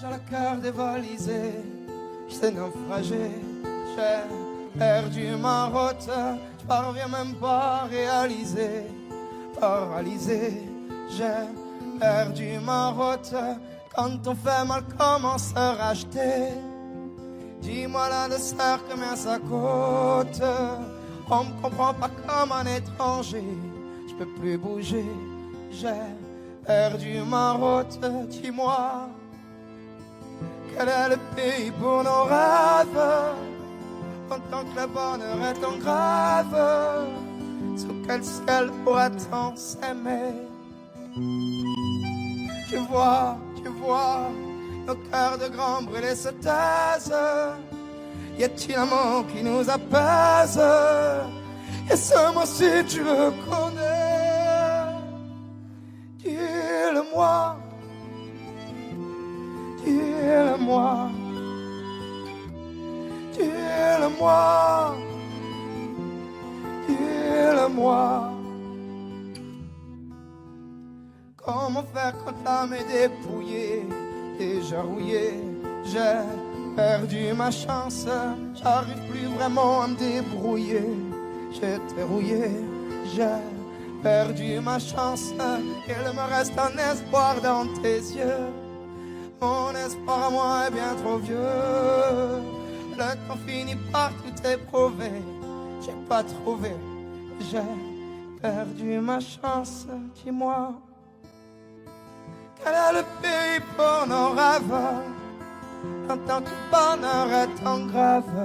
J'ai le cœur dévalisé, j'étais naufragé, j'ai perdu ma route, je parviens même pas à réaliser, paralysé, j'ai perdu ma route. Quand on fait mal, comment se racheter? Dis-moi la douceur, combien ça coûte? On me comprend pas comme un étranger, je peux plus bouger, j'ai perdu ma route. Dis-moi, quel est le pays pour nos rêves? En tant que le bonheur est en grève, sous quel ciel pourra-t-on s'aimer? Tu vois, nos cœurs de grands brûlés se taisent. Y a-t-il un mot qui nous apaise? Et ce mot-ci tu le connais. Dis-le-moi, dis-le-moi, dis-le-moi, dis-le-moi. Comment faire quand l'âme est dépouillée, déjà rouillée? J'ai perdu ma chance, j'arrive plus vraiment à me débrouiller. J'étais rouillé, j'ai perdu ma chance. Il me reste un espoir dans tes yeux. Mon espoir à moi est bien trop vieux. Le temps finit par tout éprouver. J'ai pas trouvé, j'ai perdu ma chance. Dis-moi, quel est le pays pour nos rêves? Quand tout bonheur est en grève,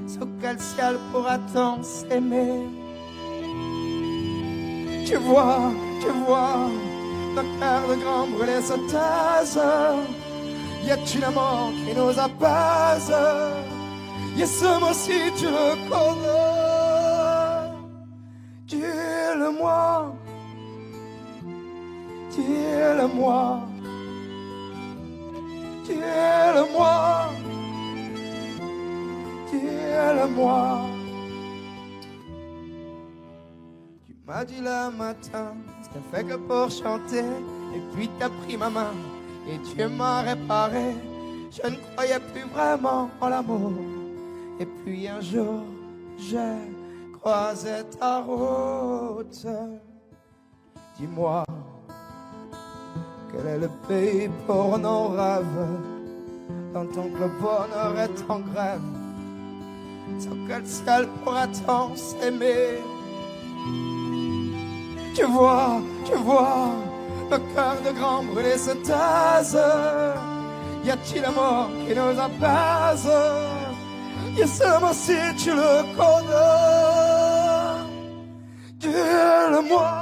sous quel ciel pourra-t-on s'aimer? Tu vois, nos cœurs de grands brûlés se taisent. Y a-t-il un mot qui nous apaise? Et ce mot-ci tu le connais. Dis-le-moi, dis-le-moi, dis-le-moi, dis-le-moi. Tu m'as dit le matin, c'était fait que pour chanter. Et puis t'as pris ma main et tu m'as réparé. Je ne croyais plus vraiment en l'amour. Et puis un jour, j'ai croisé ta route. Dis-moi, quel est le pays pour nos rêves? Tant que le bonheur est en grève, sur quel ciel pourra-t-on s'aimer? Tu vois, le cœur de grand brûlé se taise. Y a-t-il un mot qui nous apaise? Et ce mot-ci tu le connais. Dis-le-moi,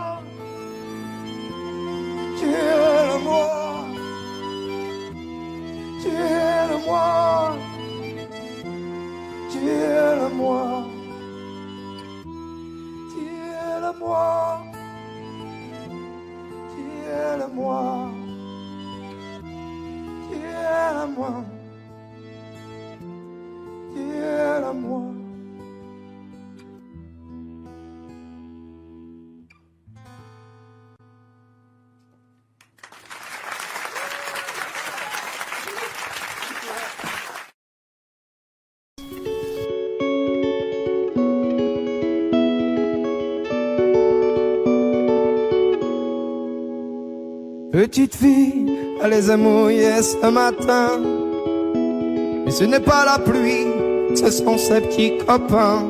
dis-le-moi, dis-le-moi, dis-le-moi, dis-le-moi, dis-le-moi, dis-le-moi, dis-le-moi. Petite fille, elle les a mouillés ce matin. Mais ce n'est pas la pluie, ce sont ses petits copains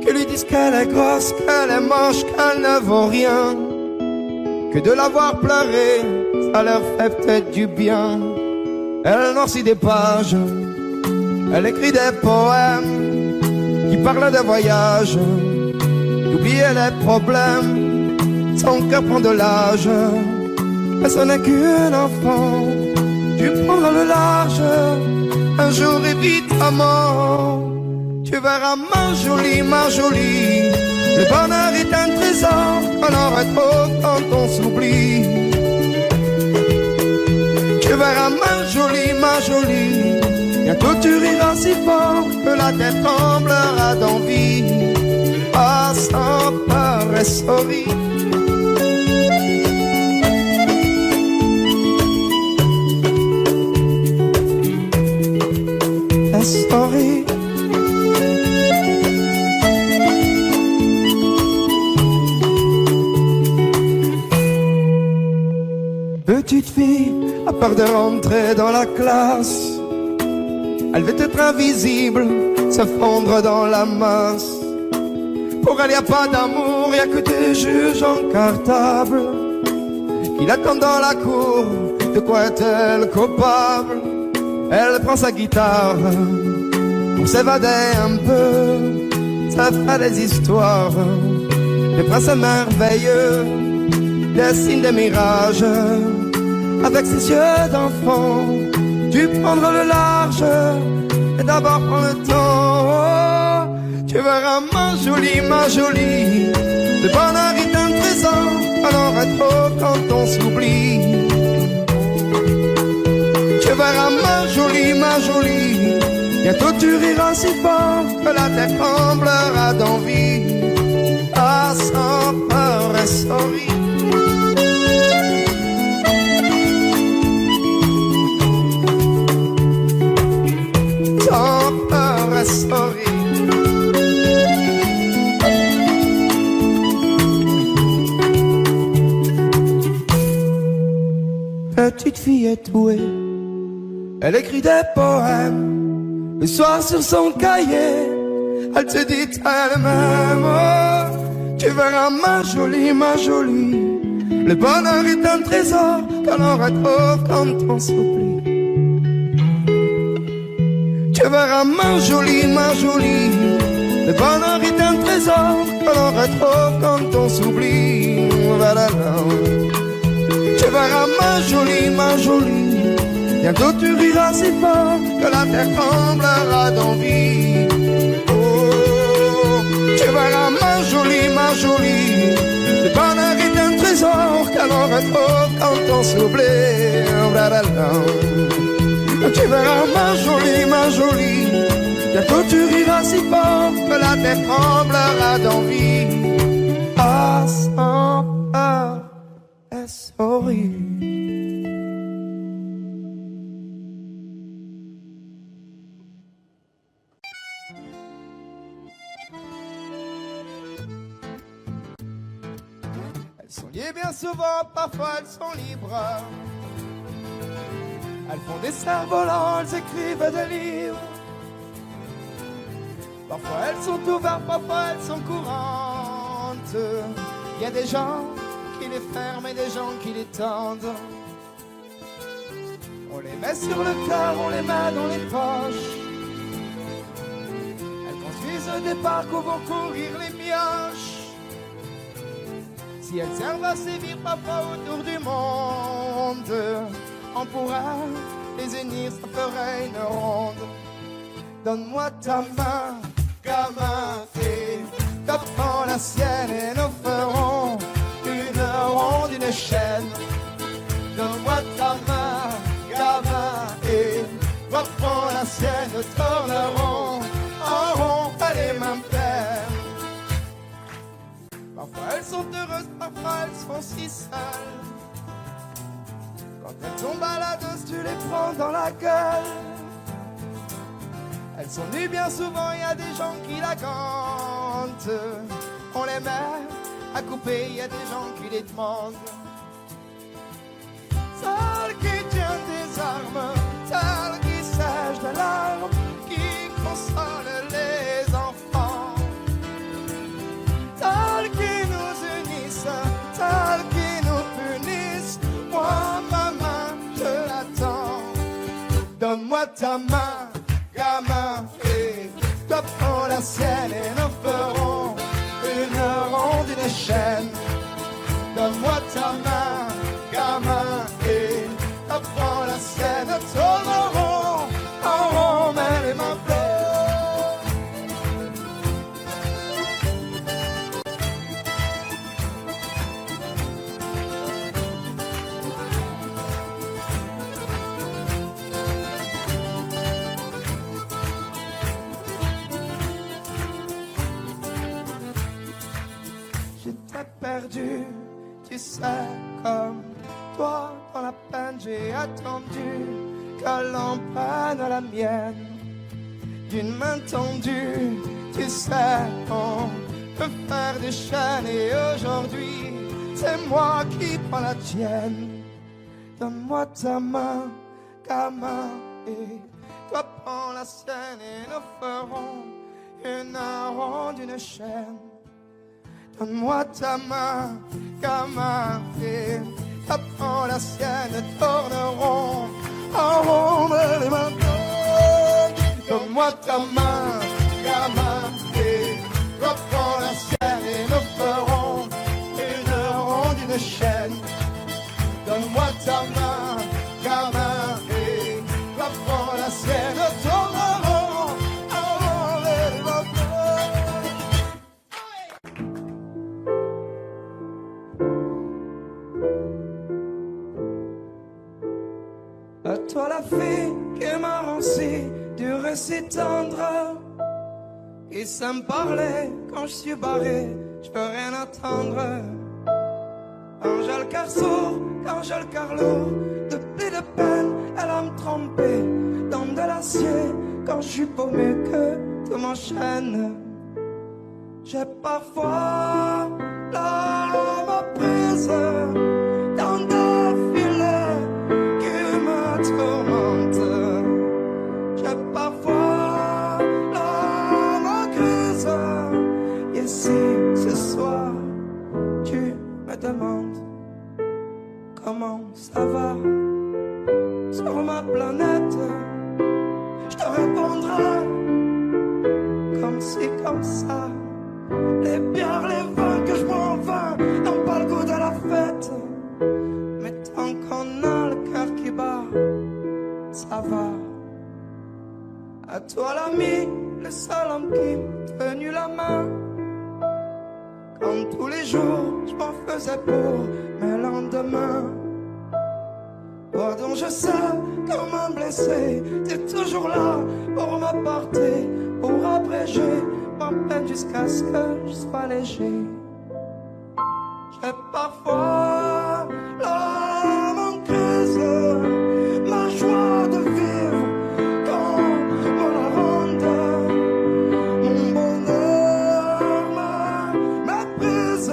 qui lui disent qu'elle est grosse, qu'elle est moche, qu'elle ne vaut rien, que de la voir pleurer, ça leur fait peut-être du bien. Elle noircit des pages, elle écrit des poèmes qui parlent de voyage, d'oublier les problèmes. Son cœur prend de l'âge, mais ce n'est qu'un enfant. Tu prendras le large, un jour évidemment. Tu verras ma jolie, le bonheur est un trésor qu'on aurait trop quand on s'oublie. Tu verras ma jolie, bientôt tu riras si fort que la tête tremblera d'envie. Pas sans peur et souris. story. Petite fille a peur de rentrer dans la classe. Elle veut être invisible, se fondre dans la masse. Pour elle y a pas d'amour, y a que des juges en cartable qui l'attendent dans la cour. De quoi est-elle coupable? Elle prend sa guitare pour s'évader un peu. Ça fait des histoires, des princes merveilleux, dessine des mirages. Avec ses yeux d'enfant, tu prendras le large et d'abord prends le temps. Tu verras ma jolie, le bonheur est un trésor, alors est trop quand on s'oublie. Tu verras ma jolie, bientôt tu riras si fort que la terre tremblera d'envie. Ah, sans peur et sans rire. Sans peur et sans rire. Petite fille est douée, elle écrit des poèmes le soir sur son cahier. Elle se dit elle-même, oh, tu verras ma jolie, le bonheur est un trésor qu'on aura trop quand on s'oublie. Tu verras ma jolie, le bonheur est un trésor qu'on aura trop quand on s'oublie. Tu verras ma jolie, bientôt tu riras si fort que la terre tremblera d'envie. Oh, tu verras ma jolie, le bonheur est un trésor qu'elle aura trop quand on s'oublie. Tu verras ma jolie, bientôt tu riras si fort que la terre tremblera d'envie. Ah, sans peur et sans rire. Elles sont liées bien souvent, parfois elles sont libres. Elles font des cerfs-volants, elles écrivent des livres. Parfois elles sont ouvertes, parfois elles sont courantes. Il y a des gens qui les ferment et des gens qui les tendent. On les met sur le cœur, on les met dans les poches. Elles construisent des parcs où vont courir les mioches. Si elles servent à sévir parfois autour du monde, on pourra les unir, ça ferait une ronde. Donne-moi ta main, gamin, et t'apprends la sienne et nous ferons une ronde, une chaîne. Donne-moi ta main, gamin, et t'apprends la sienne, nous tournerons en rond, pas les mêmes peines. Parfois elles sont heureuses, parfois elles sont si seules. Quand elles tombent baladeuses, tu les prends dans la gueule. Elles sont nues bien souvent, il y a des gens qui la gantent. On les met à couper, il y a des gens qui les demandent. Celle qui tient des armes, celle qui sèche de larmes, qui console les enfants. Celle qui nous unissent, celle qui nous punissent. Moi, ma main, je l'attends. Donne-moi ta main, gamin, et toi prends la sienne et nous ferons une ronde, une chaîne. Donne-moi ta main, gamin, et toi prends la sienne, tournerons en rond, mais les mains pleines. Perdu, tu sais, comme toi dans la peine j'ai attendu que l'on prenne la mienne. d'une main tendue. Tu sais, on peut faire des chaînes et aujourd'hui, c'est moi qui prends la tienne. Donne-moi ta main, gamin, et toi prends la sienne et nous ferons une ronde, une chaîne. Donne-moi ta main, gamin, et toi prends la sienne, tournerons en rond les mains. Donne-moi ta main, gamin, et toi prends la sienne et nous ferons une ronde, une chaîne. Donne-moi ta main, gamin, et toi prends la sienne, tournerons en rond les mains. À toi la fille qui m'a ranci du récit tendre, qui sait me parler quand je suis barré, je peux rien attendre. Quand j'ai le cœur sourd, quand j'ai le cœur lourd, depuis de peine, elle va me tremper dans de l'acier. Quand je suis paumé que tout m'enchaîne, j'ai parfois l'âme prise dans des filets qui me tourmentent. J'ai parfois l'âme grise. Et si ce soir tu me demandes comment ça va sur ma planète, je te répondrai comme si, comme ça. Les bières, les vins que je bois en vain n'ont pas le goût de la fête. Mais tant qu'on a le cœur qui bat, ça va. À toi l'ami, le seul homme qui m'a tenu la main, quand tous les jours je m'en faisais pour mes lendemains. Toi dont je sais comment me blesser, t'es toujours là pour m'apporter, pour abréger ma peine jusqu'à ce que je sois léger. J'ai parfois l'âme en crise, ma joie de vivre quand on la rende, mon bonheur me méprise.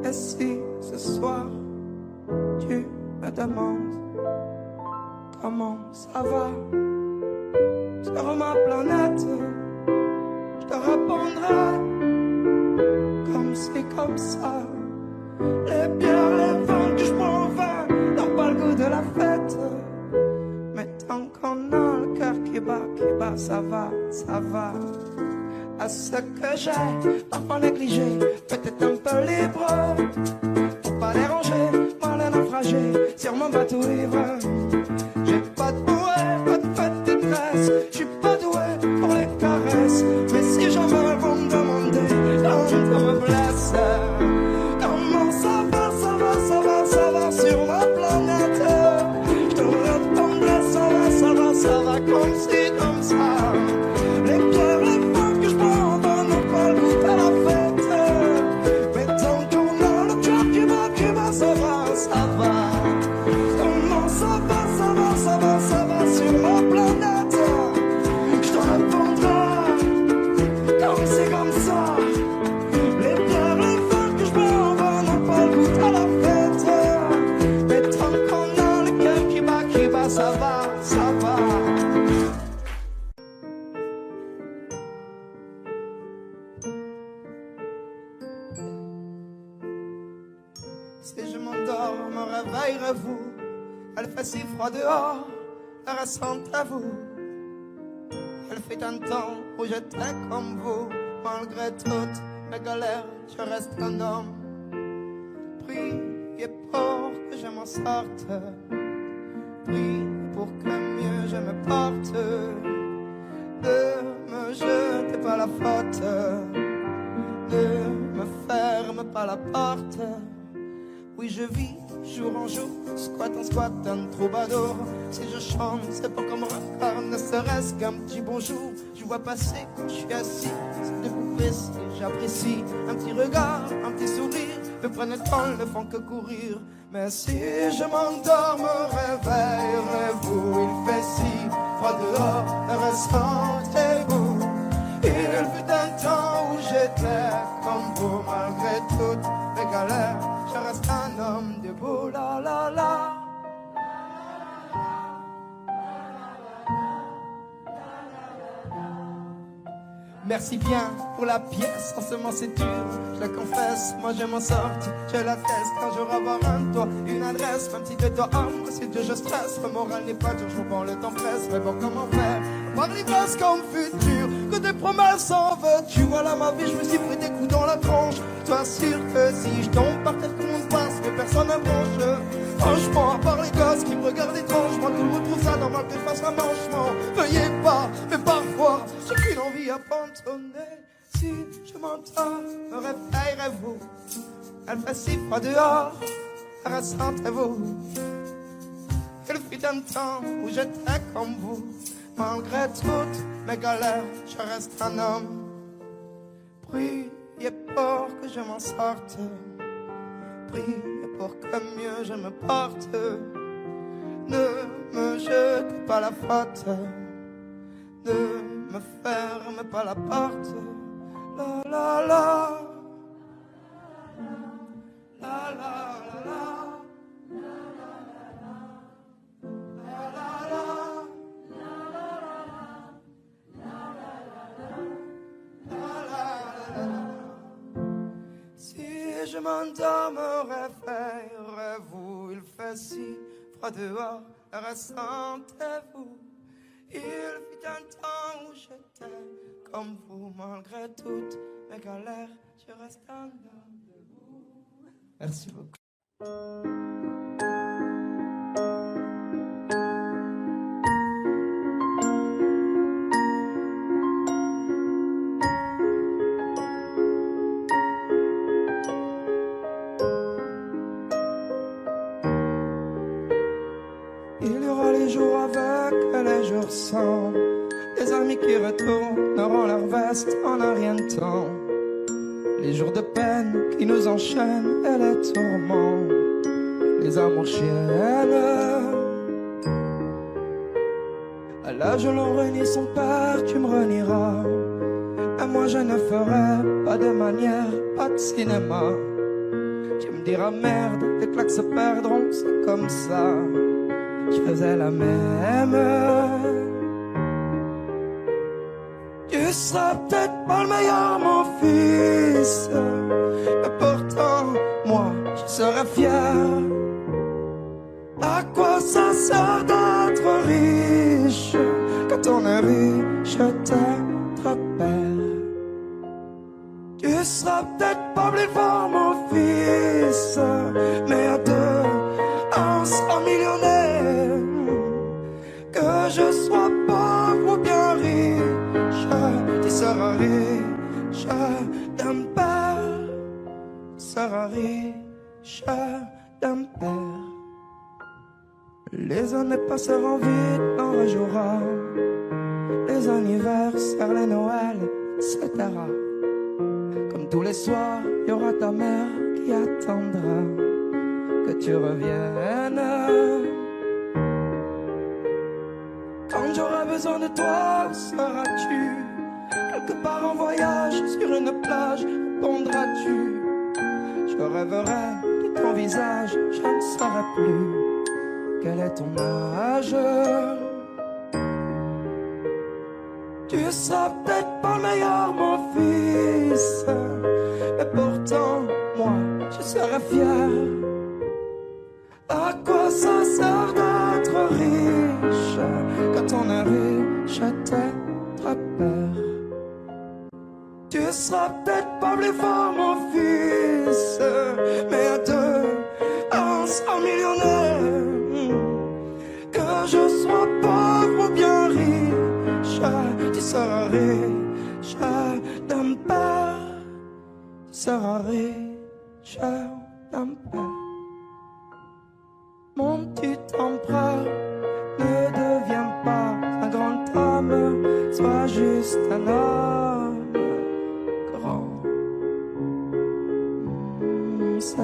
Et si ce soir tu me demandes comment ça va sur ma planète, je te répondrai comme si, comme ça. Les bières, les vins que je bois en vain n'ont pas le goût de la fête. Mais tant qu'on a le cœur qui bat, ça va, ça va. À ce que j'ai parfois négligé, peut-être un peu libre, pour pas déranger, moi le naufragé sur mon bateau ivre. J'ai pas de bouée, pas de fête détresse, je suis pas doué pour les caresses. Mais si j'en veux, vous me demandez quand on me blesse, comment ça va, ça va, ça va, ça va sur ma planète. Je te répondrai, ça va, ça va, ça va, comme si, comme ça. Les pierres, les vins que je bois en vain n'ont pas le goût à la fête. Mais tant qu'on a le cœur qui bat, ça va, ça va. Comment ça va, ça va, ça va, ça va sur ma planète. Je te répondrai comme c'est comme ça. Les bières, les vins que je bois en vain n'ont pas le goût à la fête. Mais tant qu'on a le cœur qui bat, ça va, ça va. Si je m'endors, me réveillerez-vous. Elle fait si froid dehors, la ressentez-vous. Elle fait un temps où j'étais comme vous. Malgré toutes mes galères, je reste un homme. Priez pour que je m'en sorte. Prie pour que mieux je me porte. Ne me jetez pas la faute. Ne me ferme pas la porte. Oui, je vis jour en jour, squat en squat, un troubadour. Si je chante, c'est pour qu'on me regarde, ne serait-ce qu'un petit bonjour. Je vois passer quand je suis assis, c'est de poupées, si j'apprécie un petit regard, un petit sourire, me prennent le temps, ne font que courir. Mais si je m'endors, me réveillerez-vous. Il fait si froid dehors, ressentez-vous. Il fut un temps où j'étais comme vous. Malgré toutes mes galères, je reste un homme debout. La la la. Merci bien pour la pièce, en ce moment c'est dur, je le confesse, moi je m'en sorti, je l'atteste, un jour avoir un toit, une adresse, même si de toi c'est Dieu je stresse, le moral n'est pas toujours bon, le temps presse, mais bon comment faire, voir les bases comme futur, que des promesses en veux-tu, voilà ma vie, je me suis pris des coups dans la tronche, toi sûr que si je tombe par terre tout le monde passe, mais personne ne bronche, franchement, à part les gosses qui me regardent étrangement, tout le monde trouve ça normal que je fasse un manchement, veuillez pas, mais parfois, j'ai qu'une envie à abandonner. Si je m'entends, me réveillerez-vous. Elle fait si froid dehors, ressentez-vous. Il fut un temps où j'étais comme vous. Malgré toutes mes galères, je reste un homme. Priez pour que je m'en sorte. Priez pour que mieux je me porte. Ne me jete pas la faute. Ne me ferme pas la porte. La la la. La la la la. Si je m'endors, me réveillerez-vous. Il fait si froid dehors, ressentez-vous. Il fut un temps où j'étais comme vous, malgré toutes mes galères, je reste un homme debout. Merci beaucoup. Il y aura les jours avec et les jours sans. Les amis qui retourneront leur veste en un rien de temps. Les jours de peine qui nous enchaînent et les tourments. Les amours chiennes. À l'âge où l'on renie son père, tu me renieras. Et moi je ne ferai pas de manière, pas de cinéma. Tu me diras merde, tes claques se perdront, c'est comme ça. Je faisais la même. Tu seras peut-être pas le meilleur, mon fils, mais pourtant, moi, je serais fier. À quoi ça sert d'être riche quand on est riche, t'être père? Tu seras peut-être pas plus fort, mon fils, mais à deux, on sera millionnaire. Que je sois pauvre ou bien riche, tu seras riche d'un père. Tu seras riche d'un père. Les années passeront vite, on rejouera les anniversaires, les Noëls, etc. Comme tous les soirs, il y aura ta mère qui attendra que tu reviennes. Quand j'aurai besoin de toi, où seras-tu? Quelque part en voyage, sur une plage, répondras-tu? Je rêverai de ton visage, je ne saurai plus quel est ton âge. Tu seras peut-être pas le meilleur, mon fils, mais pourtant, moi, je serai fier. À quoi ça sert d'être riche quand on est riche, t'être père? Tu seras peut-être pas plus fort, mon fils, mais à deux, on sera millionnaire. Que je sois pauvre ou bien riche, tu seras riche d'un père. Tu seras riche d'un père. Mon petit empereur, ne deviens pas un grand homme, sois juste un homme grand. C'est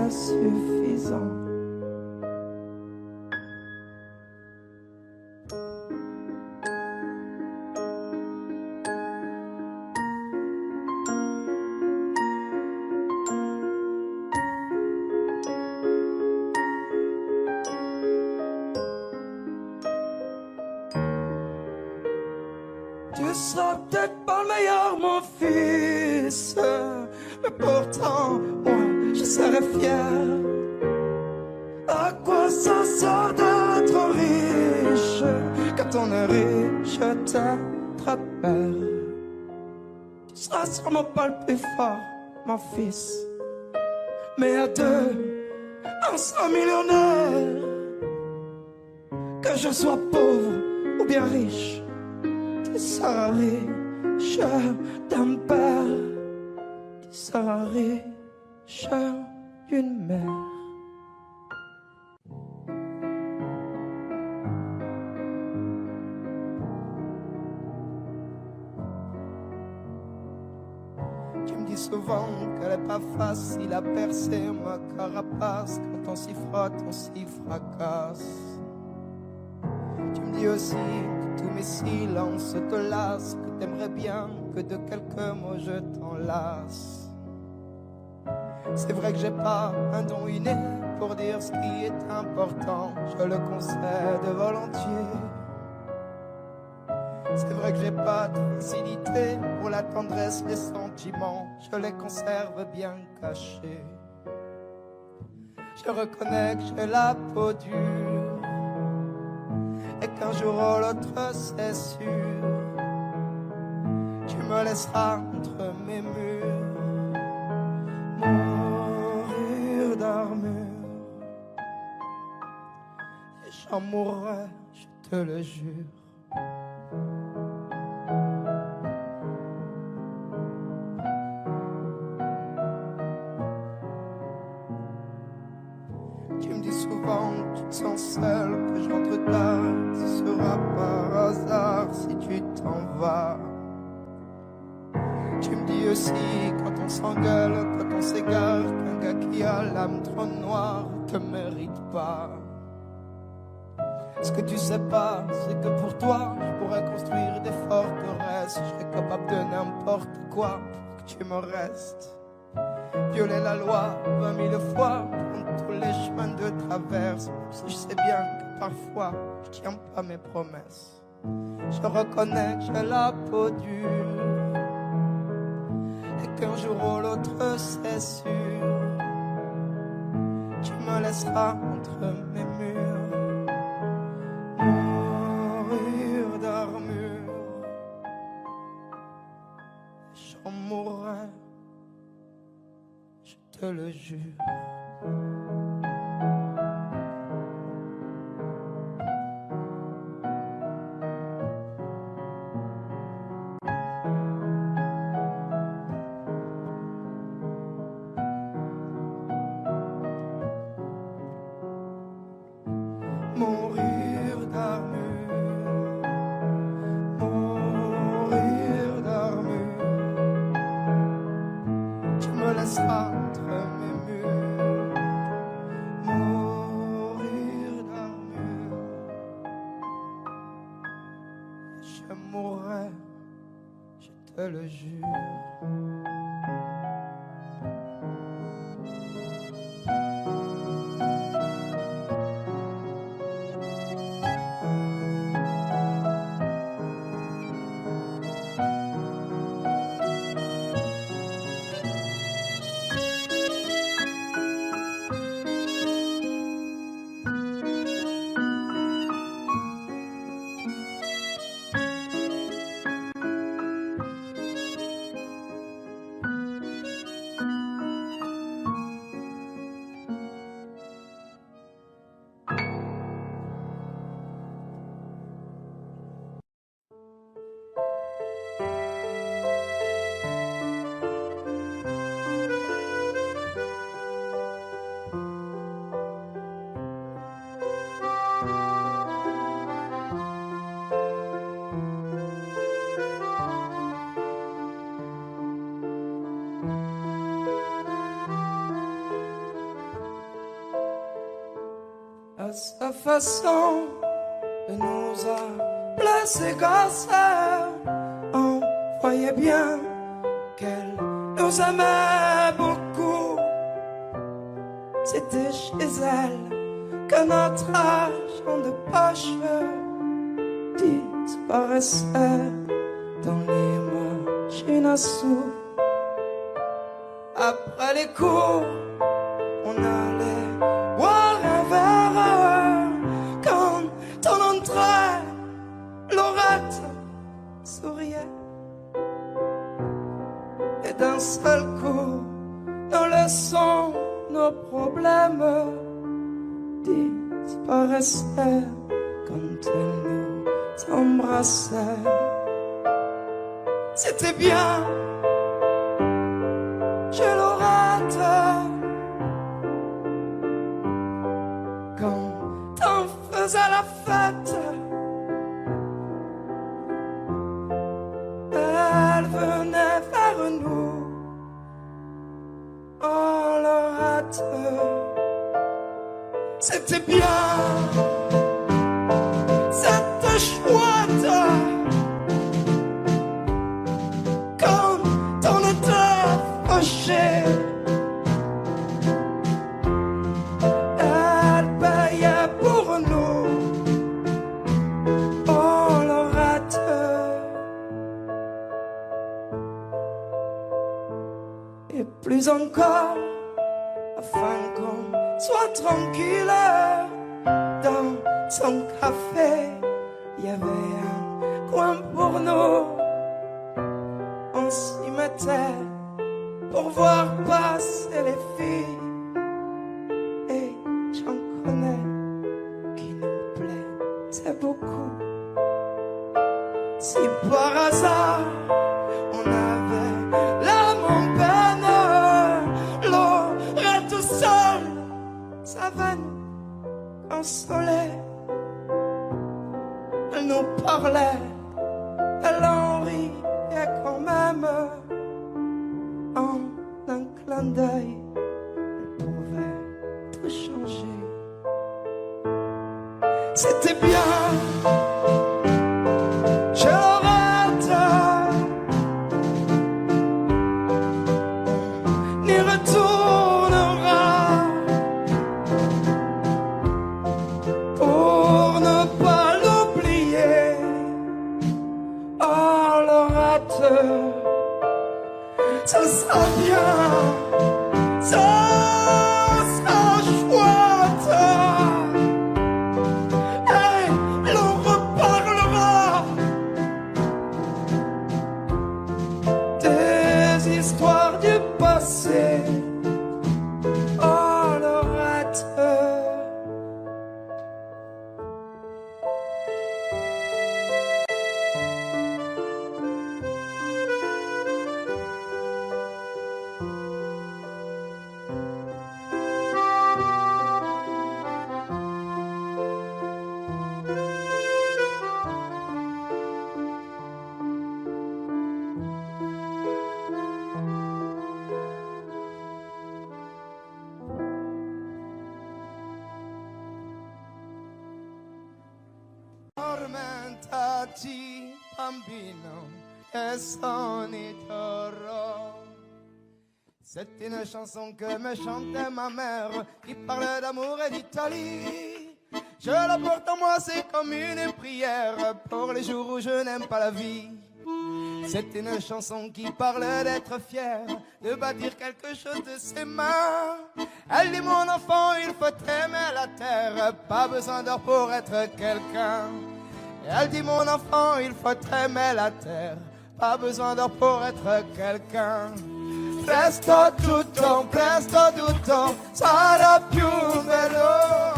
Tu seras peut-être pas le meilleur, mon fils, mais pourtant, moi, je serai fier. À quoi ça sert d'être riche quand on est riche, t'être père? Tu seras sûrement pas le plus fort, mon fils, mais à deux, un millionnaire. Que je sois pauvre ou bien riche, tu seras riche d'un père, tu seras riche d'une mère. Tu me dis souvent qu'elle est pas facile à percer ma carapace. Quand on s'y frotte, on s'y fracasse. Tu me dis aussi que tous mes silences te lassent, que t'aimerais bien que de quelques mots je t'enlace. C'est vrai que j'ai pas un don inné pour dire ce qui est important, je le concède volontiers. C'est vrai que j'ai pas de facilité pour la tendresse, les sentiments, je les conserve bien cachés. Je reconnais que j'ai la peau dure et qu'un jour ou l'autre c'est sûr, tu me laisseras entre mes murs mourir d'armure. Et j'en mourrai, je te le jure. Tu me dis souvent que tu te sens seul, que je rentre tard, ce sera par hasard si tu t'en vas. Tu me dis aussi quand on s'engueule, quand on s'égare, qu'un gars qui a l'âme trop noire te mérite pas. Ce que tu sais pas, c'est que pour toi, je pourrais construire des forteresses. Je serais capable de n'importe quoi pour que tu me restes. Violer la loi 20 000 fois, prendre tous les chemins de traverse, même si je sais bien que parfois je tiens pas mes promesses. Je reconnais que j'ai la peau dure et qu'un jour ou l'autre c'est sûr, tu me laisseras entre mes murs mourir d'armure. J'en mourrai, je te le jure. Mourir d'armure, mourir d'armure. Tu me laisseras entre mes murs mourir d'armure. Je mourrai, je te le jure. À sa façon de nous appeler ses gosses, on voyait bien qu'elle nous aimait beaucoup. C'était chez elle que notre argent de poche disparaissait sous. Après les cours, on allait boire un verre. Quand on entrait, Laurette souriait. Et d'un seul coup, dans le son, nos problèmes disparaissaient quand elle nous embrassait. C'était bien chez Laurette quand on faisait la fête. Elle venait vers nous. Oh Laurette, c'était bien, c'était chouette quand on était fâché. Elle payait pour nous. Oh Laurette, et plus encore, afin qu'on soit tranquille. Dans son café, il y avait un coin pour nous. On s'y mettait pour voir passer les filles. Et j'en connais qui nous plaisaient beaucoup. Si par hasard on avait l'âme en peine, Laurette tout seul, ça va nous consoler. Elle nous parlait, elle en riait quand même. En un clin d'œil, elle pouvait tout changer. C'était bien chez Laurette, on y retournera pour ne pas l'oublier. Oh Laurette, ça sera bien, ça sera chouette. Et l'on reparlera des histoires du passé. Oh Laurette, tormentati bambino e sonitoro. C'est une chanson que me chantait ma mère qui parlait d'amour et d'Italie. Je la porte en moi, c'est comme une prière pour les jours où je n'aime pas la vie. C'est une chanson qui parlait d'être fier, de bâtir quelque chose de ses mains. Elle dit mon enfant, il faut aimer la terre, pas besoin d'or pour être quelqu'un. Elle dit mon enfant, il faut aimer la terre, pas besoin d'or pour être quelqu'un. Presto tutto sarà più bello.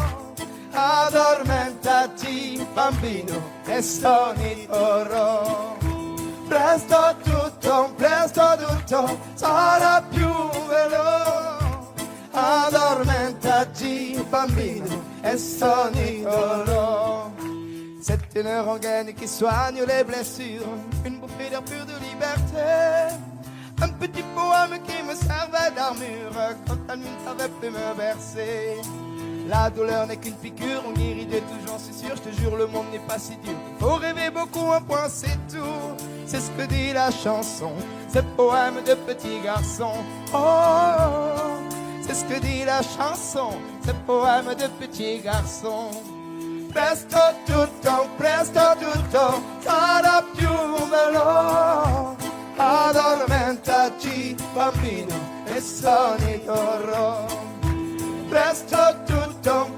Addormentati bambino e sonitoro. Presto tutto sarà più bello. Addormentati bambino e sonitoro. C'est une rengaine qui soigne les blessures, une bouffée d'air pur de liberté. Un petit poème qui me servait d'armure quand la nuit ne savait plus me bercer. La douleur n'est qu'une piqûre, on guérit de tout, j'en suis sûr, je te jure, le monde n'est pas si dur. Faut rêver beaucoup, un point c'est tout. C'est ce que dit la chanson, ce poème de petit garçon. Oh, c'est ce que dit la chanson, ce poème de petit garçon. Presto tutto sarà più bello. Adorme bambino e sonierò. Presto tutto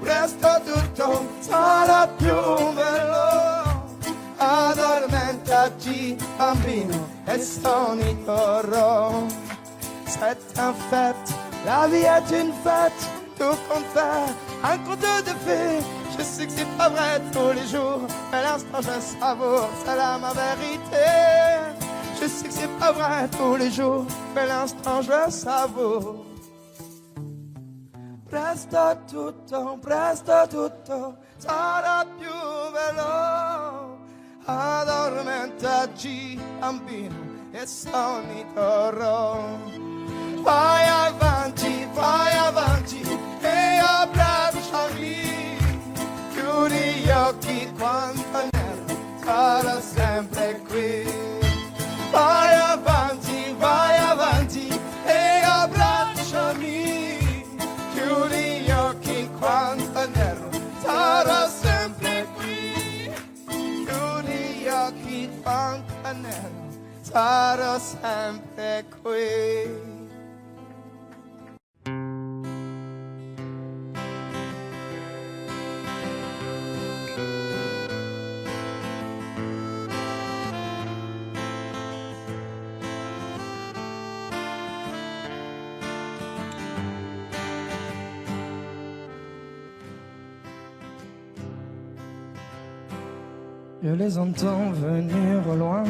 sarà più bello. Addormentati bambino e sonierò. C'est un fête, la vie est une fête, tout compte faire un conte de fées. Je sais que c'est pas vrai tous les jours, mais l'instant je savoure, c'est là ma vérité. Je sais que c'est pas vrai tous les jours, mais l'instant je savoure. Presto tutto sarà più bello. Addormentati bambino e sonierò. Vai avanti e abbracciami. Chiudi gli occhi quando nero sarà sempre qui. Vai avanti e abbracciami. Chiudi gli occhi quando nero sarà sempre qui. Chiudi gli occhi quando nero sarà sempre qui. Je les entends venir au loin,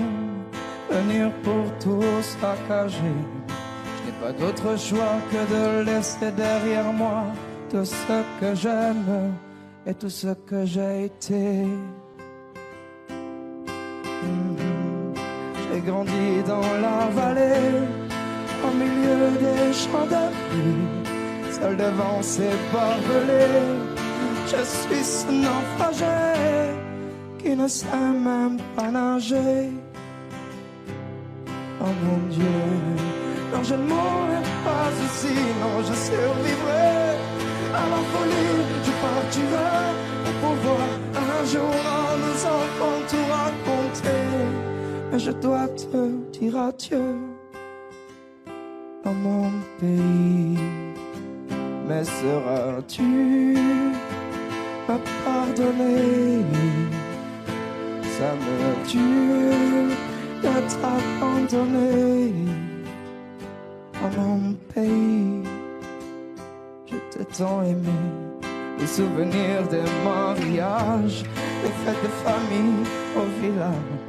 venir pour tout saccager. Je n'ai pas d'autre choix que de laisser derrière moi tout ce que j'aime et tout ce que j'ai été. J'ai grandi dans la vallée, au milieu des champs de pluie, seul devant ces barbelés. Je suis ce naufragé qui ne sait même pas nager. Oh mon Dieu, non je ne mourrai pas ici, non je survivrai à la folie, je partirai pour pouvoir un jour à nos enfants tout raconter. Mais je dois te dire adieu à mon pays. Mais seras-tu me pardonner? Ça me tue de t'abandonner à mon pays. Je t'ai tant aimé. Les souvenirs des mariages, les fêtes de famille au village.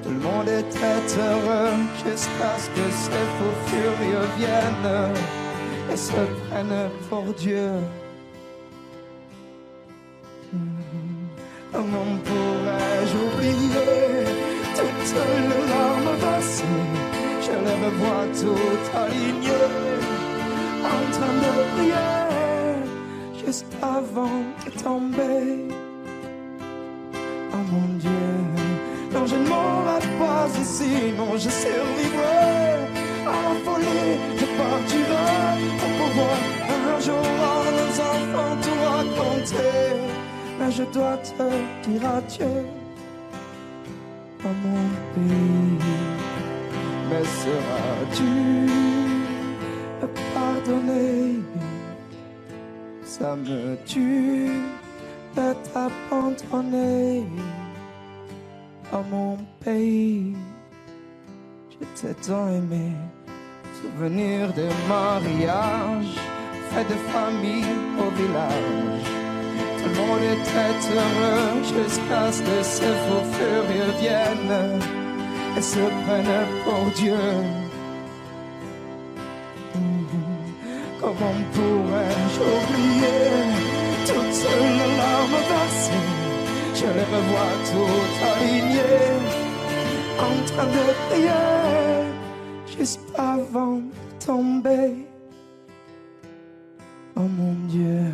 Tout le monde était heureux jusqu'à ce que ces fous furieux viennent et se prennent pour Dieu. Comment pourrais-je oublier toutes les larmes versées? Je les revois toutes alignées en train de prier juste avant de tomber. Oh mon Dieu, non je ne mourrai pas ici, non je survivrai à la folie, je partirai pour pouvoir un jour à nos enfants tout raconter. Mais je dois te dire adieu à mon pays. Mais seras-tu me pardonner? Ça me tue de t'abandonner à mon pays. Je t'ai tant aimé. Souvenir des mariages, fêtes de famille au village. Tout le monde était heureux jusqu'à ce que ces faux furieux viennent et se prennent pour Dieu. Comment pourrais-je oublier toutes ces larmes versées? Je les revois toutes alignées en train de prier juste avant de tomber. Oh mon Dieu,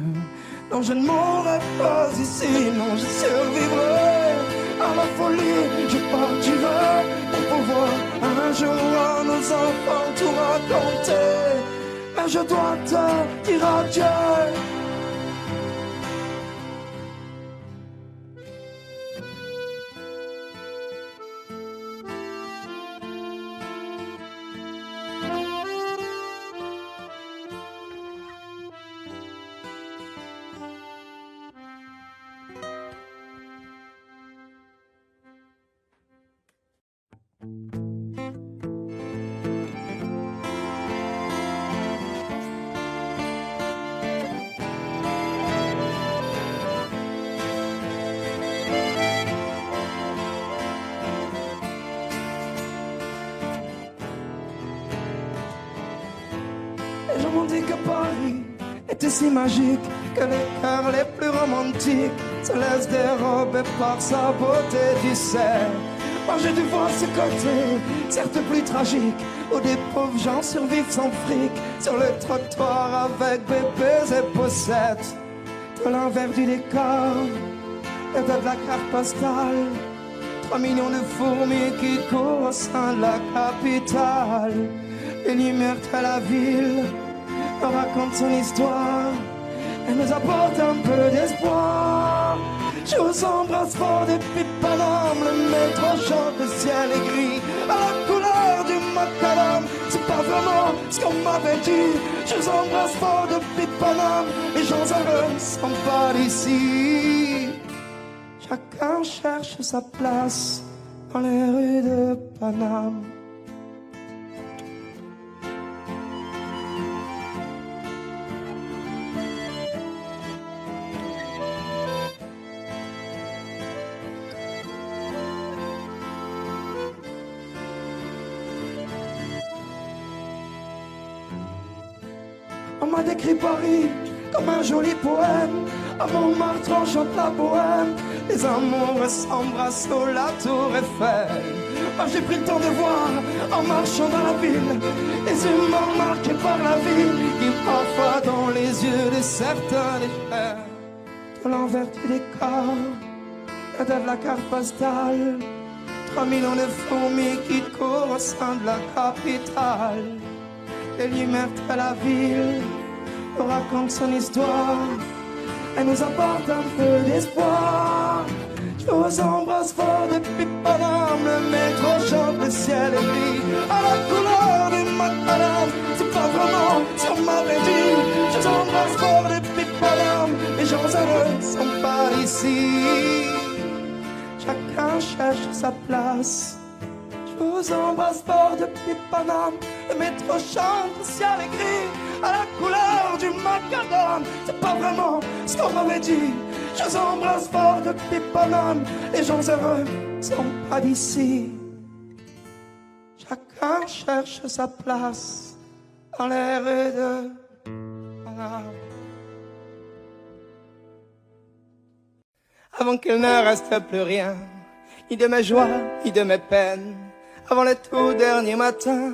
non je ne mourrai pas ici, non je survivrai à la folie, je partirai pour pouvoir un jour à nos enfants tout raconter. Mais je dois te dire adieu. Comme on dit que Paris était si magique que les cœurs les plus romantiques se laissent dérober par sa beauté, tu sais. Moi j'ai dû voir ce côté, certes plus tragique, où des pauvres gens survivent sans fric, sur le trottoir avec bébés et poussettes. De l'envers du décor, et de la carte postale, 3 millions de fourmis qui courent au sein de la capitale. Les lumières de la ville nous racontent son histoire, elle nous apporte un peu d'espoir. Je vous embrasse fort depuis Paname, le métro chante, le ciel est gris à la couleur du macadam. C'est pas vraiment ce qu'on m'avait dit. Je vous embrasse fort depuis Paname, les gens heureux sont pas d'ici. Chacun cherche sa place dans les rues de Paname. On m'a décrit Paris comme un joli poème. À Montmartre on chante la bohème. Les amoureux s'embrassent sous la tour Eiffel. Moi j'ai pris le temps de voir en marchant dans la ville les humains marqués par la vie qui parfois dans les yeux de certains déchets. De l'envers du décor et de la carte postale, 3 millions de fourmis qui courent au sein de la capitale. Les lumières de la ville nous racontent son histoire, elle nous apporte un peu d'espoir. Je vous embrasse fort depuis Paname, le métro chante, le ciel est gris à la couleur du macadam. C'est pas vraiment ce qu'on m'avait dit. Je vous embrasse fort depuis Paname, les gens heureux sont pas ici. Chacun cherche sa place. Je vous embrasse fort depuis Paname, le métro chante, le ciel est gris à la couleur du macadam. C'est pas vraiment ce qu'on m'avait dit. Je vous embrasse fort depuis Paname, les gens heureux sont pas d'ici. Chacun cherche sa place dans les rues de Paname. Avant qu'il ne reste plus rien, ni de mes joies, ni de mes peines, avant le tout dernier matin,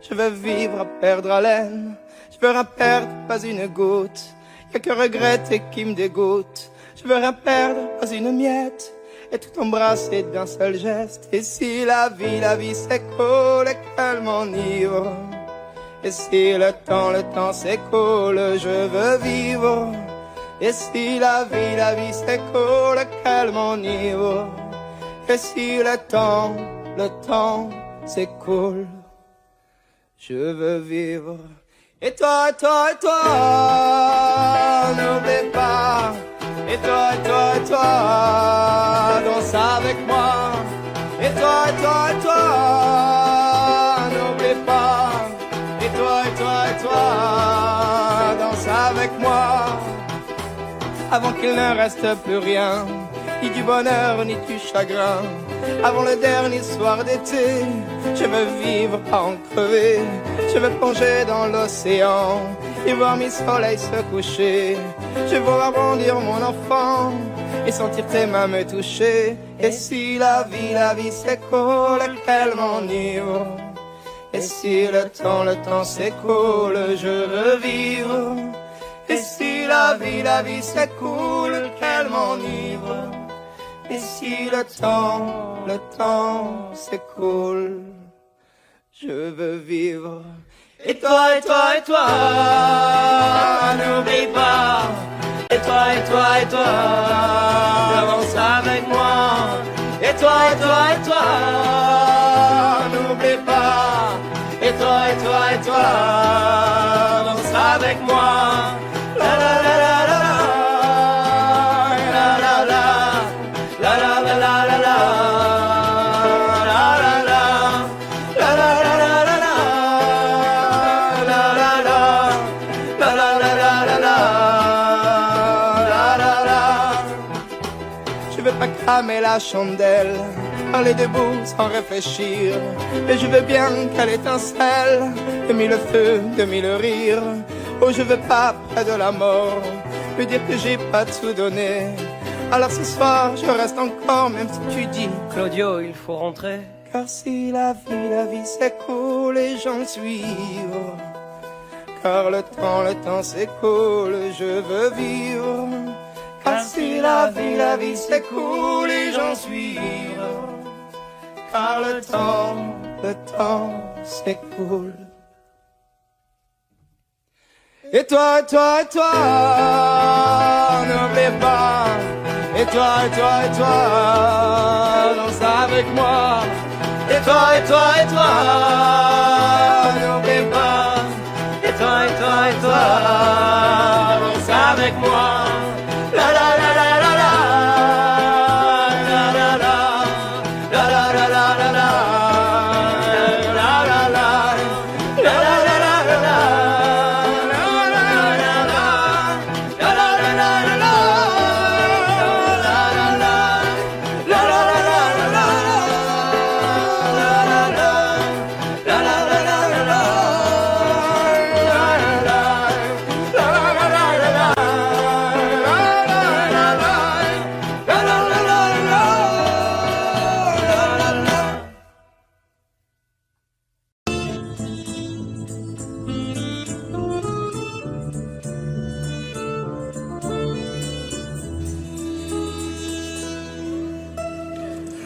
je veux vivre à perdre haleine. Je veux rien perdre, pas une goutte, y'a que regretter qui me dégoûte. Je veux rien perdre, pas une miette, et tout embrasser d'un seul geste. Et si la vie s'écoule et qu'elle m'enivre, et si le temps s'écoule, je veux vivre. Et si la vie s'écoule et qu'elle m'enivre, et si le temps s'écoule, je veux vivre. Et toi, n'oublie pas. Et toi, danse avec moi. Et toi, n'oublie pas. Et toi, danse avec moi. Avant qu'il ne reste plus rien, ni du bonheur, ni du chagrin. Avant le dernier soir d'été, je veux vivre à en crever. Je veux plonger dans l'océan et voir mes soleils se coucher. Je veux voir bondir mon enfant et sentir tes mains me toucher. Et si la vie s'écoule et qu'elle m'enivre, et si le temps s'écoule, je veux vivre. Et si la vie s'écoule, qu'elle m'enivre, et si le temps s'écoule, je veux vivre. Et toi, n'oublie pas. Et toi, avance avec moi. Et toi, n'oublie pas. Et toi, avance avec moi. La la la la la la la la la la la la la la Je veux pas cramer la chandelle parler debout sans réfléchir. Et je veux bien qu'elle étincelle de mille feux, de mille rires. Oh, je veux pas près de la mort lui dire que j'ai pas tout donné. Alors ce soir je reste encore, même si tu dis Claudio, il faut rentrer. car si la vie s'écoule et j'en suis ivre. Car le temps s'écoule, je veux vivre. Car si la vie s'écoule et j'en suis ivre. Car le temps s'écoule. Et toi, n'oublie pas. Et toi, danse avec moi. Et toi, n'oublie pas. Et toi, danse avec moi. La la la la la la. La la la. La la la la la la. La la la. La la la la la la.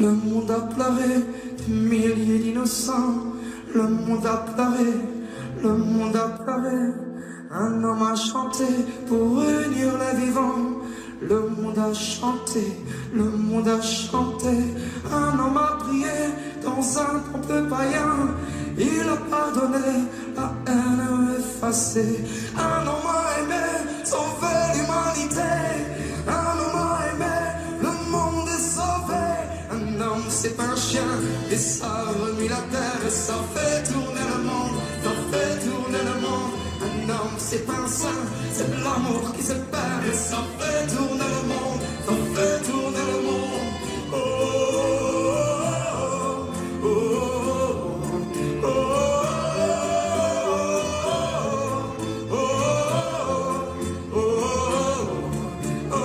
Le monde a pleuré des milliers d'innocents. Le monde a pleuré, le monde a pleuré. Un homme a chanté pour réunir les vivants. Le monde a chanté, le monde a chanté. Un homme a prié dans un temple païen. Il a pardonné, la haine effacée. Un homme a aimé sauver l'humanité. Un homme a aimé, le monde est sauvé. Un homme c'est pas un chien, et ça remue la terre, et ça fait tourner le monde, ça fait tourner le monde. Un homme c'est pas un saint, c'est de l'amour qui se perd, et ça fait tourner le monde, ça fait tourner le monde. Oh, oh, oh, oh, oh, oh, oh, oh, oh.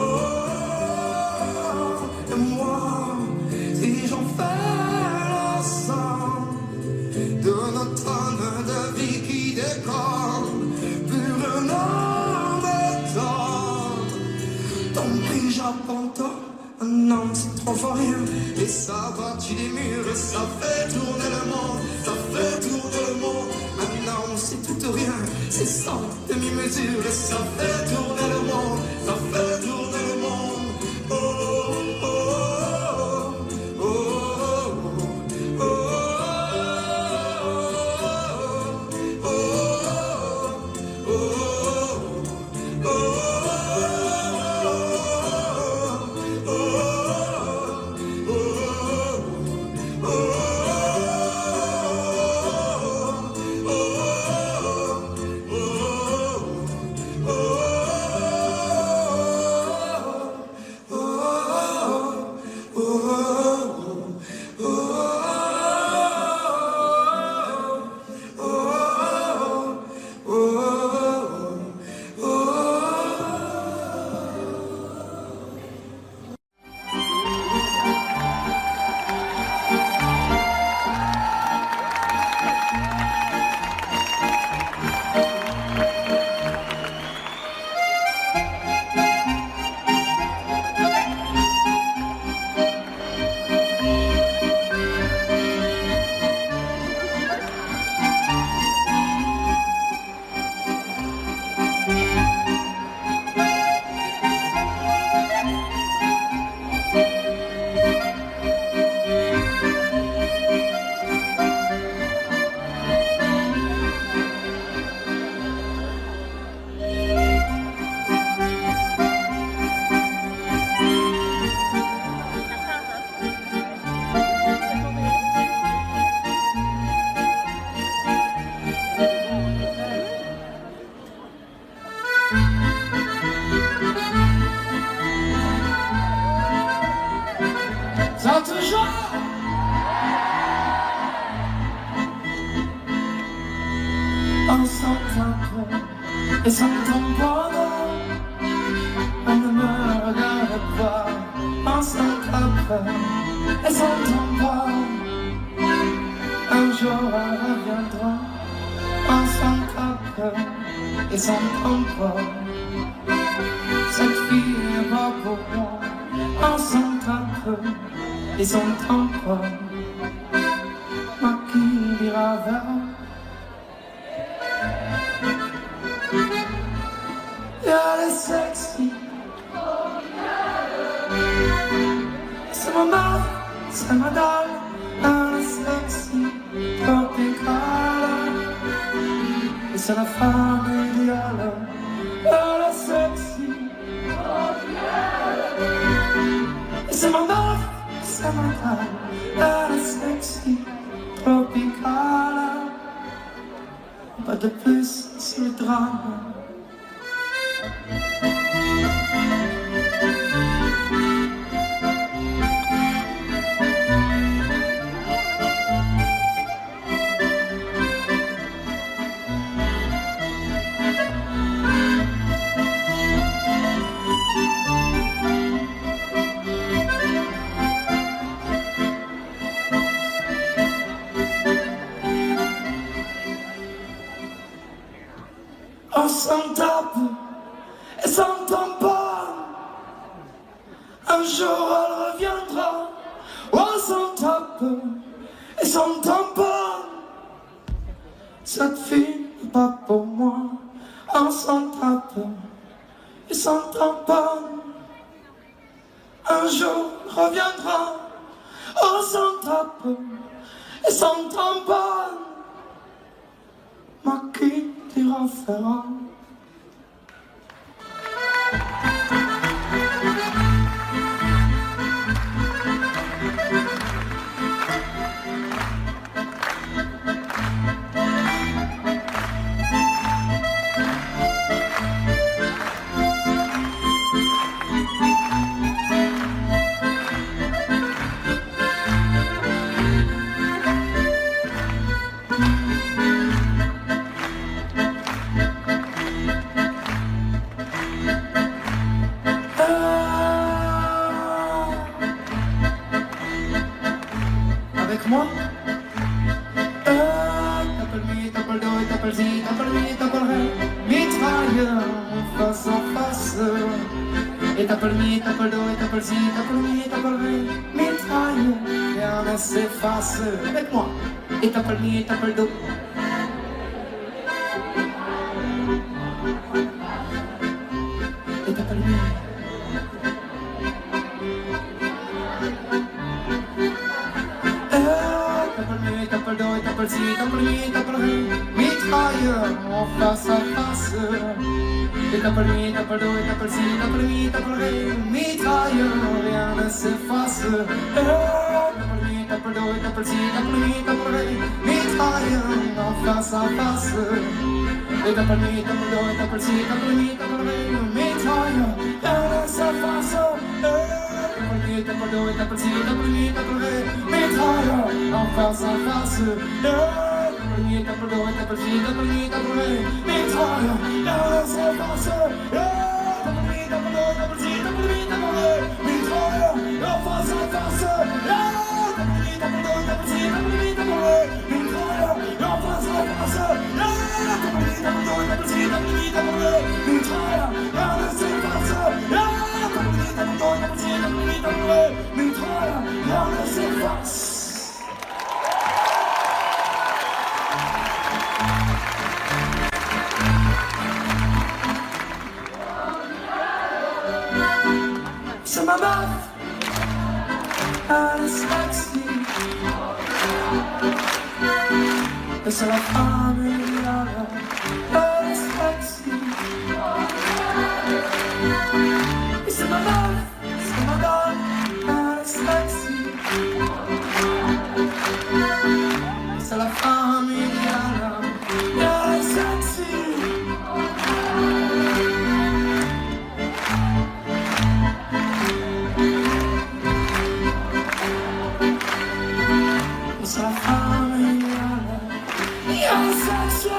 Et moi, si j'en fais la somme de notre âme de vie qui décolle, plus rien m'étonne. Ton prix j'abandonne, un homme c'est trop fort rien, et ça battu des murs, et ça fait tourner le monde, ça fait tourner le monde. Un homme c'est tout ou rien, c'est sans demi-mesure, et ça fait tourner le monde, ça fait tourner le monde. Oh, oh, oh, oh, oh, oh, oh, on s'entend peu et s'entend pas. On ne me regarde pas, on s'entend peu et s'entend pas. Un jour elle reviendra, on s'entend peu et s'entend pas. Cette fille n'est pas pour moi, on s'entend peu et s'entend pas. Ma qui ira vers elle est sexy. C'est ma meuf, c'est ma dalle. Elle est sexy, tropicale. Et c'est la femme idéale. Elle est sexy. Et c'est ma meuf, c'est ma dalle. Elle est sexy, tropicale. Pas de plus sur le drame. On s'en tape et s'entend pas. Un jour elle reviendra. On s'en tape et s'entend pas. Cette fille n'est pas pour moi. On s'en tape et s'entend pas. Un jour elle reviendra. On s'en tape et s'entend pas. Ma qui dira fera. Avec moi, t'appelles mi, t'appelles do, t'appelles si, t'appelles mi, t'appelles ré, mitrailleur face à face. Et t'appelles mi, t'appelles do, t'appelles si, t'appelles mi, t'appelles ré, mitrailleur, rien ne s'efface. Avec moi, et t'appelles mi, t'appelles do. Et t'appelles mi. T'appelles do, t'appelles si, t'appelles mi, t'appelles ré, mitrailleur en face à face. Et t'appelles mi, t'appelles do, t'appelles si, t'appelles mi, t'appelles ré, mitrailleur, rien ne s'efface. T'appelles mi, t'appelles do, t'appelles si, t'appelles mi, t'appelles ré, mitrailleur en face à face. Et t'appelles mi, t'appelles do, t'appelles si, t'appelles mi, t'appelles ré, mitrailleur, rien ne s'efface. T'appelles do, t'appelles si, t'appelles mi, t'appelles ré, mitrailleur en face à face. T'appelles mi, t'appelles do, t'appelles si, t'appelles mi, t'appelles ré, mitrailleur, rien ne s'efface. T'appelles mi, t'appelles do, t'appelles si, t'appelles mi, t'appelles ré, mitrailleur en face à face. T'appelles mi, t'appelles do, t'appelles si, t'appelles mi, t'appelles ré, mitrailleur en face à face. T'appelles mi, t'appelles do, t'appelles si, t'appelles mi, t'appelles ré, mitrailleur, rien ne s'efface. C'est ma meuf, elle est sexy. Et c'est la femme idéale, elle est sexy. Et c'est ma meuf, c'est ma dalle, elle est sexy. Et c'est la femme idéale, elle est sexy. Et c'est la femme idéale, elle est sexy.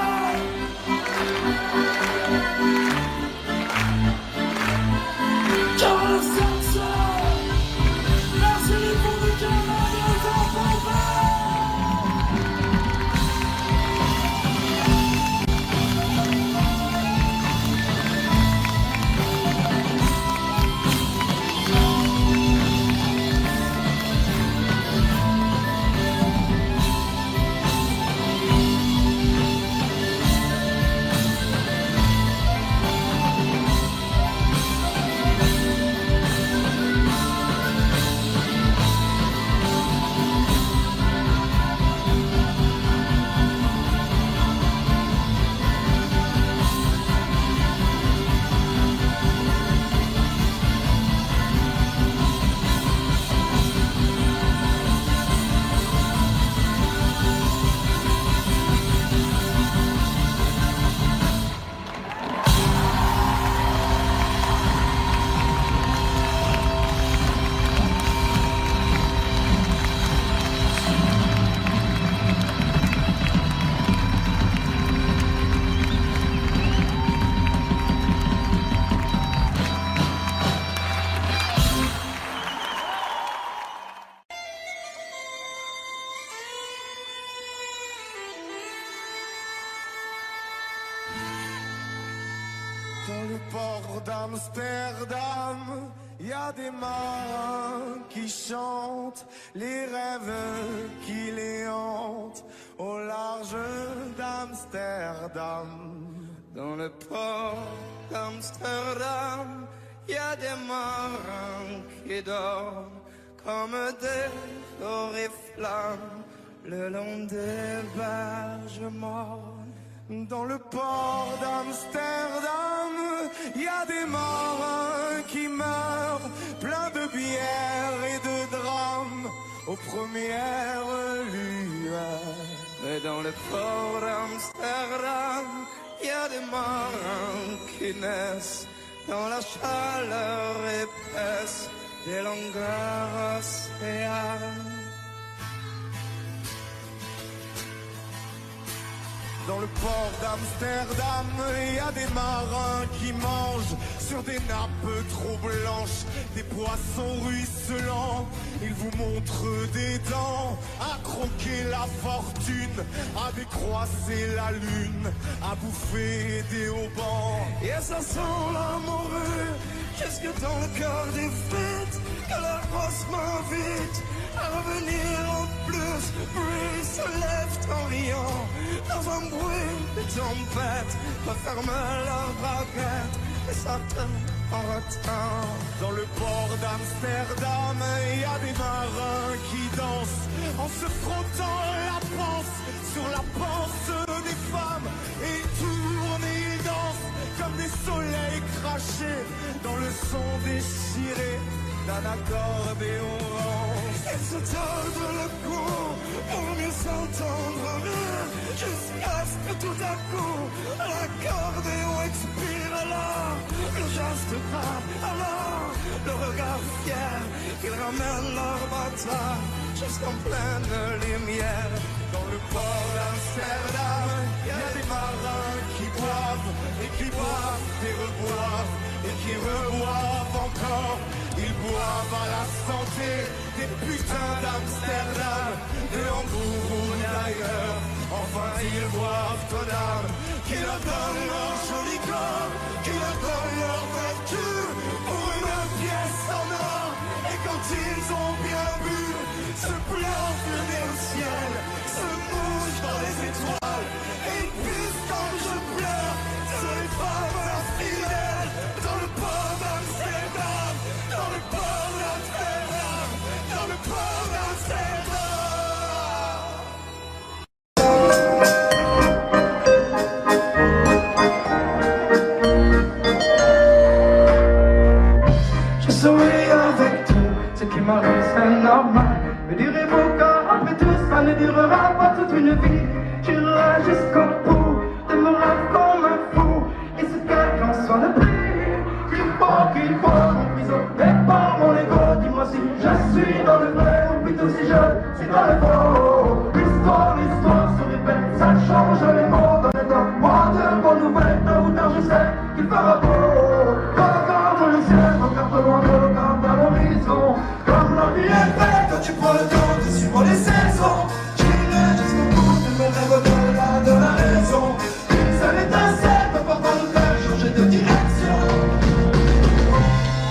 Dans le port d'Amsterdam, il y a des marins qui chantent les rêves qui les hantent au large d'Amsterdam. Dans le port d'Amsterdam, il y a des marins qui dorment comme des forêts flammes le long des berges mornes. Dans le port d'Amsterdam, il y a des marins qui meurent, pleins de bière et de drames, aux premières lueurs. Et dans le port d'Amsterdam, il y a des marins qui naissent dans la chaleur épaisse des longueurs océanes. Dans le port d'Amsterdam, il y a des marins qui mangent sur des nappes trop blanches des poissons ruisselants. Ils vous montrent des dents à croquer la fortune, à décroiser la lune, à bouffer des haubans. Et ça sent l'amoureux jusque dans le cœur des fêtes, que la grosse m'invite à revenir en plus. Bruit se lève en riant dans un bruit de tempête, referment leurs baguettes et sortent en retard. Dans le port d'Amsterdam, il y a des marins qui dansent en se frottant la panse sur la panse des femmes. Et ils tournent et ils dansent comme des soleils crachés dans le son déchiré d'un accordéon rance. Ils se tordent le cou pour mieux s'entendre rire, jusqu'à ce que tout à coup l'accordéon expire. Alors le geste grave, alors le regard fier, qu'ils ramènent leur bâtard jusqu'en pleine lumière. Dans le port d'Amsterdam, il y a des marins qui boivent et qui boivent et reboivent et qui reboivent encore. Ils boivent à la santé des putains d'Amsterdam, de Hambourg ou d'ailleurs. Enfin ils boivent aux dames qui leur donnent leur joli corps, qui leur donnent leur vertu pour une pièce en or. Et quand ils ont bien bu, se plantent le nez au ciel, se mouchent dans les étoiles et ils puissent quand je pleure sur les femmes infidèles. Dans le port d'Amsterdam, dans le port d'Amsterdam, dans le port d'Amsterdam. Je souris avec tout, ce qui m'arrive c'est normal. Me direz-vous qu'après tout ça ne durera pas toute une vie. J'irai jusqu'au bout de me rêve comme un fou. Et ce quelqu'un soit le prix qu'il faut m'emprisonner par mon ego. Dis-moi si je suis dans le vrai ou plutôt si je suis dans le faux. L'histoire se répète, ça change les mots. Donne-moi de bonnes nouvelles, tôt ou tard je sais qu'il fera beau. Regarde le ciel, regarde loin, regarde à l'horizon. Comme la vie est faite, quand tu prends le temps de suivre les saisons. J'irai jusqu'au bout de mes rêves de la raison. Une seule étincelle peut parfois nous faire changer de direction.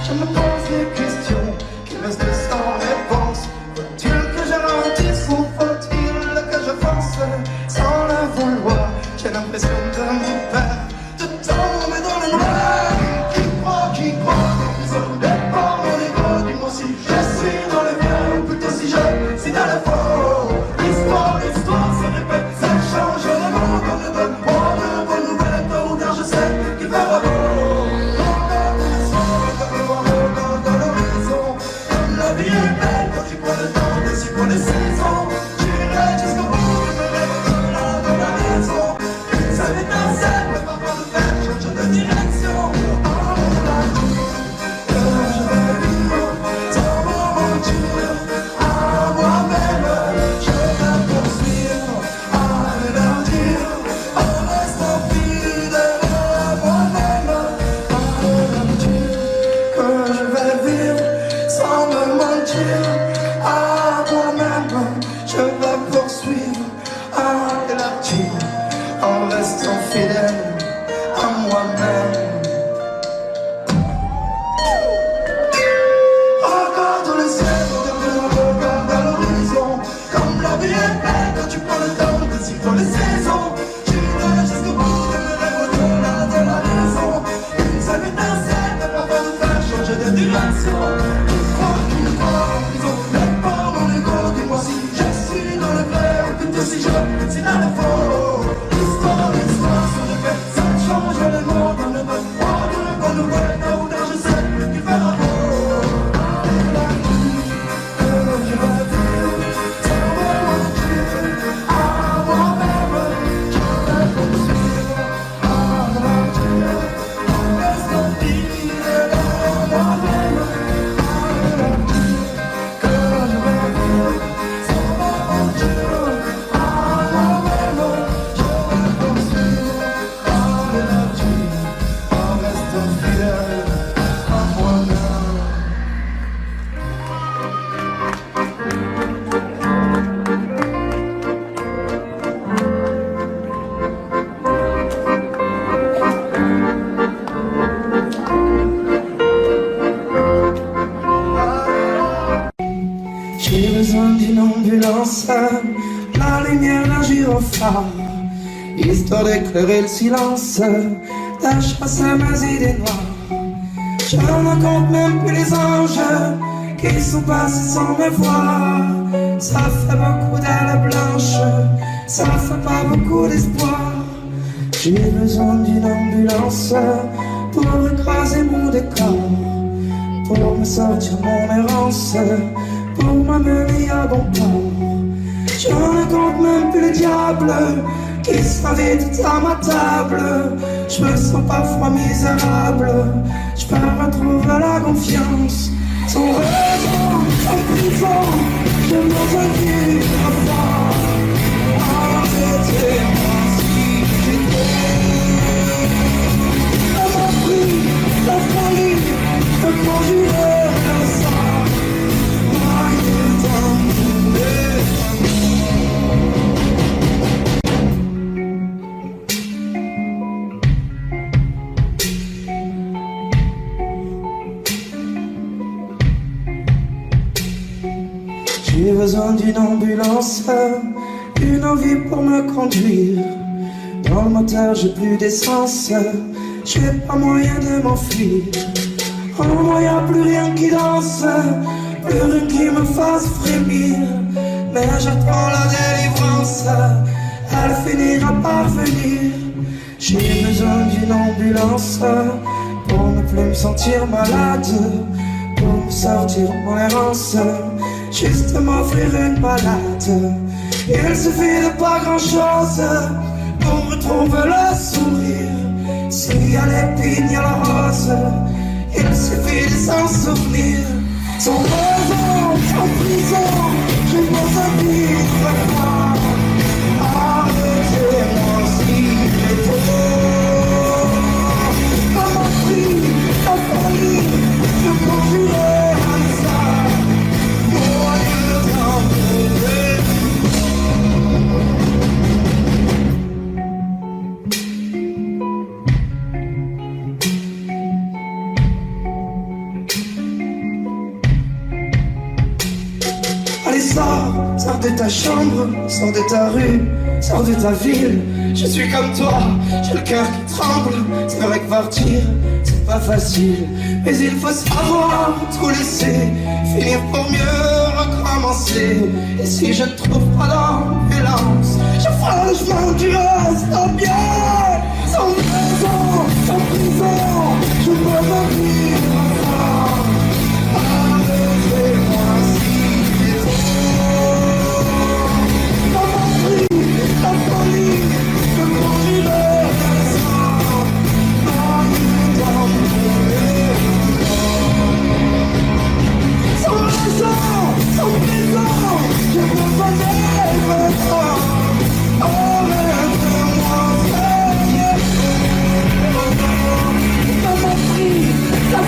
Je me pose des questions qui restent sans réponse. Faut-il que je ralentisse ou faut-il que je fonce sans le vouloir? J'ai l'impression de me perdre, de tomber dans le noir. Qui croit, emprisonné par mon ego. Dis-moi si je suis dans le bien ou plutôt si je suis dans le faux. L'histoire se répète, ça change le monde. Donne-moi de bonnes nouvelles, tôt ou tard je sais qu'il fera beau. Regarde le soir, regarde à l'horizon. Comme la vie est belle quand tu prends le temps de suivre les saisons. J'irai jusqu'au bout de mes rêves de la raison. Une seule étincelle peut parfois nous faire changer de direction. En restant fidèle à moi-même. les saisons. J'irai jusqu'au bout de mes rêves au-delà de la raison. Une seule étincelle peut parfois nous faire changer de direction. Tu crois en prison, mais pas mon ego. Dis-moi si je suis dans le vrai ou plutôt si je suis dans le faux. L'histoire se répète, ça change le monde dans le bon. Oh, de le bon nouvel, tôt ou tard je sais qu'il fera beau. J'ai besoin d'une ambulance, la lumière d'un gyrophare, histoire d'éclairer le silence, d'achasser mes idées noires. Je ne compte même plus les anges qui sont passés sans me voir. Ça fait beaucoup d'ailes blanches, ça fait pas beaucoup d'espoir. J'ai besoin d'une ambulance pour écraser mon décor, pour me sortir mon errance, pour m'amener à bon port. Je ne compte même plus le diable qui s'invite à ma table. Je me sens parfois misérable, je perds retrouver la confiance. Sans raison, sans prison, je m'en envie à fort. Arrêtez-moi si j'étais. Ça m'a pris la folie de conjurer le sang. J'ai besoin d'une ambulance, une envie pour me conduire. Dans le moteur j'ai plus d'essence, j'ai pas moyen de m'enfuir. En moi y'a plus rien qui danse, plus rien qui me fasse frémir. Mais j'attends la délivrance, elle finira par venir. J'ai besoin d'une ambulance pour ne plus me sentir malade, pour me sortir de mon errance, juste m'offrir une balade. Il suffit de pas grand chose pour me trouver le sourire. S'il y a l'épine, il y a la rose, il suffit de s'en souvenir. Sans raison, sans prison, je pense à vivre froid. Arrêtez-moi si j'ai trop. Ça m'a pris la folie, je conjurais à ça. Moi, je t'en voudrais. Allez, sors de ta chambre, sors de ta rue, sors de ta ville. Je suis comme toi, j'ai le cœur qui tremble. C'est vrai que partir, c'est pas facile, mais il faut savoir tout laisser, finir pour mieux recommencer. Et si je ne trouve pas d'ambulance, je ferai le chemin du reste bien. Sans raison, sans prison, je peux me vivre ensemble. Arrêtez-moi si j'ai trop. Ça m'a pris la folie de conjurer le sang. Sans raison, sans prison, je peux pas vivre ensemble. Arrêtez-moi, ça m'a pris la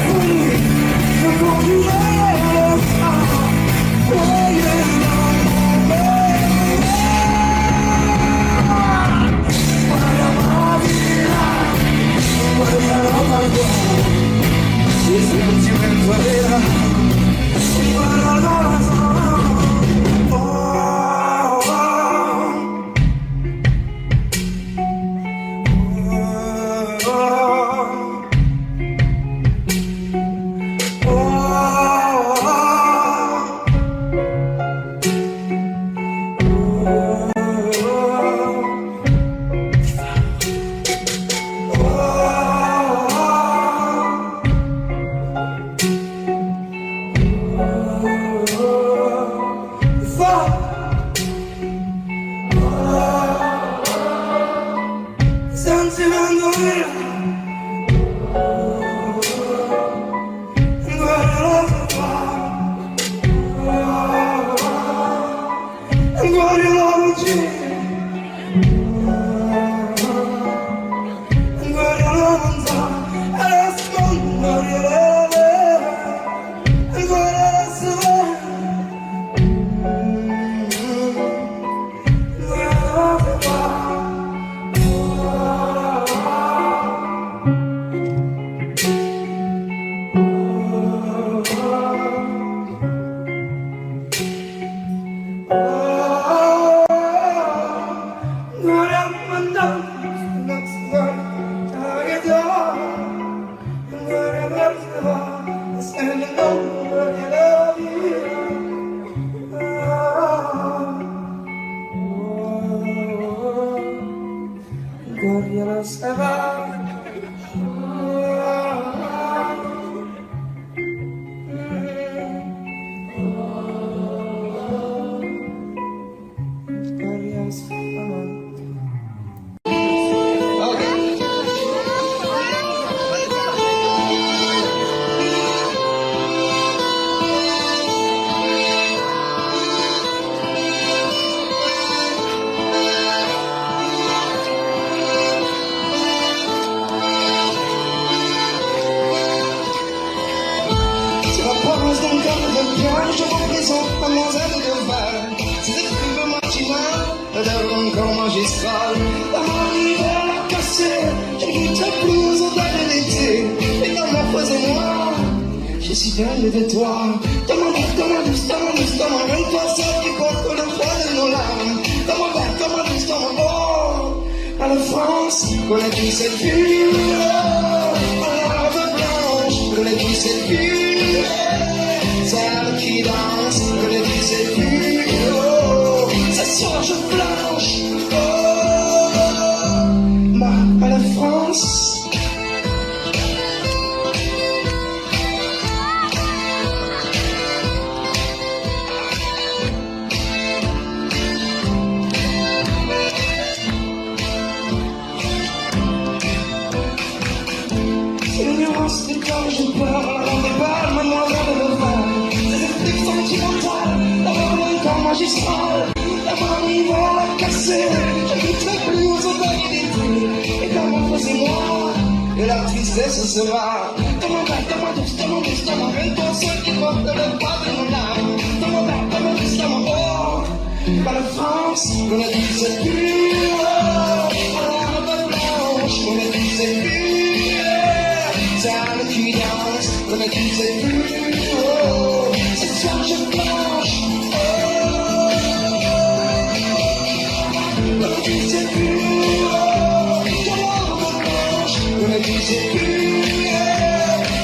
Je représente mademoiselle de Val. Ces esprits matinales d'un corps magistral. La rivière l'a cassé, je ne goûterai plus aux odeurs de l'été. Et dans ma foi et moi, je suis dingue de toi. Dans mon verre, dans ma douce, même toi seul qui porte le poids de nos larmes. Dans mon verre, dans ma douce, à la France, connais-tu cette ville? À la robe blanche, connais-tu cette ville? Celle qui danse, connais-tu cette ville? Oh, ce soir je blanche. Oh, ma belle France. L'ignorance des quand je pleure, la ronde des balles, mademoiselle de Val. D'avoir un corps magistral, d'avoir un hiver à casser. Je ne goûterai plus aux odeurs d'été. Et dans mon faux et moi, et la tristesse sera. Dans mon verre, dans ma douce, même toi seul qui porte le poids de mon âme. Dans mon verre, dans ma douce, par la France, on a dit cette ville. À la robe blanche, on a dit cette ville. Celle qui danse, on a dit cette ville. Ce soir je blanche. Oh, on a dit cette ville. Dans la robe blanche, on a dit cette ville.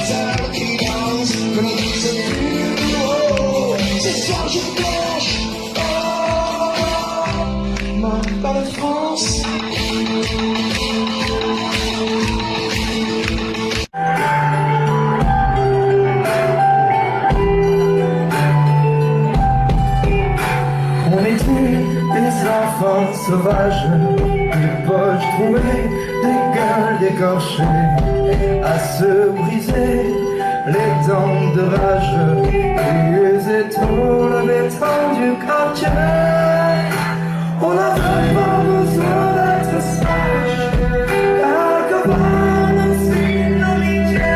Celle qui danse, on a dit cette ville. Ce soir je blanche. Ma belle France. On était des enfants sauvages, des poches trouées, des gueules décorchées, à se briser les dents de rage, les étoiles, le béton du quartier. On n'avait pas besoin d'être sage, quelque part même si l'amitié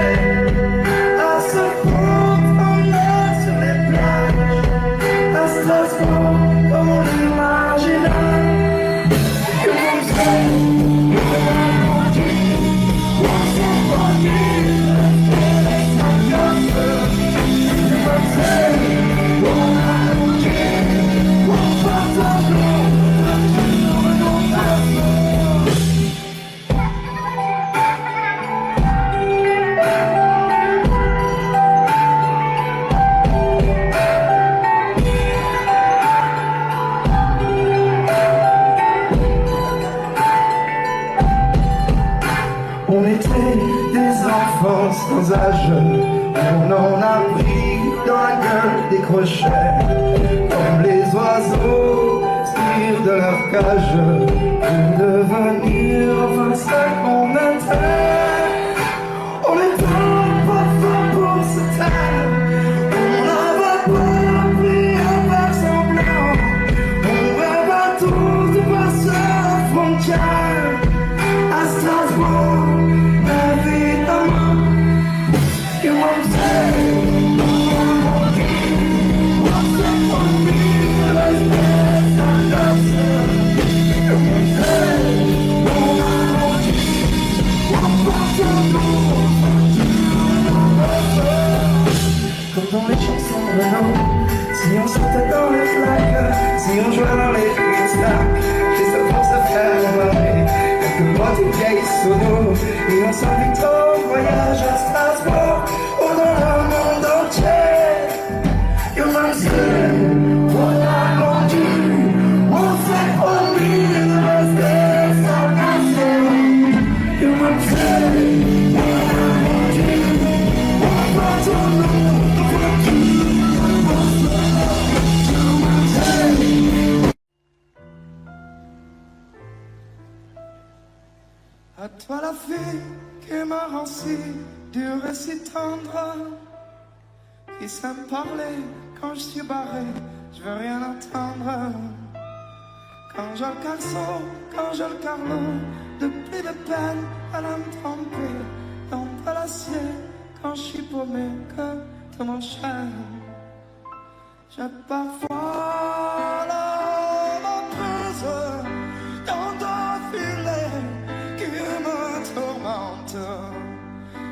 à se promener sur les plages, à Strasbourg comme on l'imaginait. Que vous savez, on s'est perdu, on était des enfants sans âge, on en a pris dans la gueule des crochets, comme les oiseaux tirent de leur cage, pour devenir enfin ce qu'on était. vieilles sonos et on s'invite au voyage à Strasbourg ou dans le monde entier. You might say, what I want you, on s'est promis de rester sans cacher. You might say, what I want you, on va ton nom, on va tout, on va tout. You might say. À toi la fille qui m'a rendu si dur et si tendre, qui sait me parler quand je suis barré, je veux rien entendre. Quand j'ai le calceau, quand j'ai le carlo, de plus de peine à la me tromper, dans de l'acier, quand je suis paumé, que tu m'enchaînes. J'ai parfois la prise dans deux filets qui me tourmente.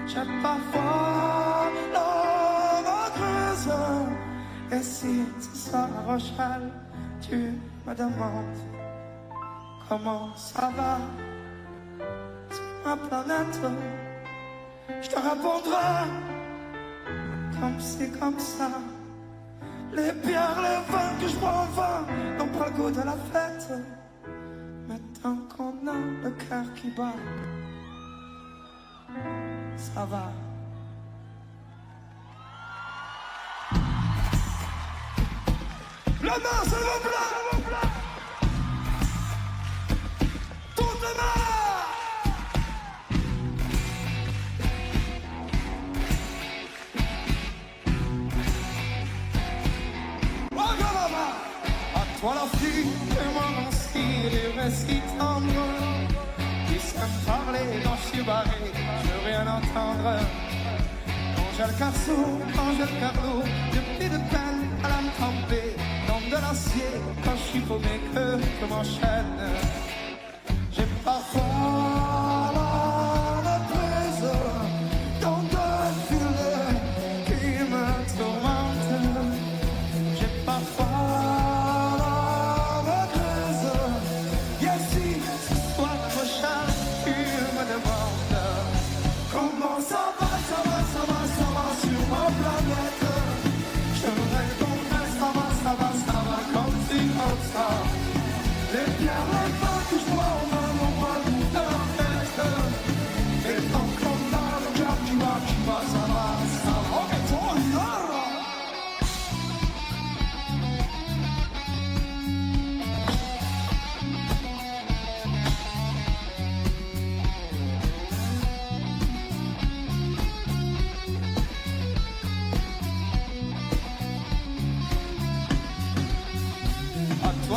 J'ai parfois la creuse. Et si ce soir à Rochelle, tu me demandes comment ça va sur ma planète, je te répondrai comme si, comme ça. Les bières, les vins que je prends en vin n'ont pas le goût de la fête. Mais tant qu'on a le cœur qui bat, ça va. La main, s'il vous plaît. Toutes les mains. À toi la fille, fais-moi ainsi les récits tendres, qui sait me parler quand je suis barré, je veux rien entendre. Quand j'ai le carceau, quand j'ai le carlo, de plus de peine à la me tremper, dans de l'acier, quand je suis paumé, que je m'enchaîne. J'ai parfois la prise dans deux filets qui me tourmentent. J'ai parfois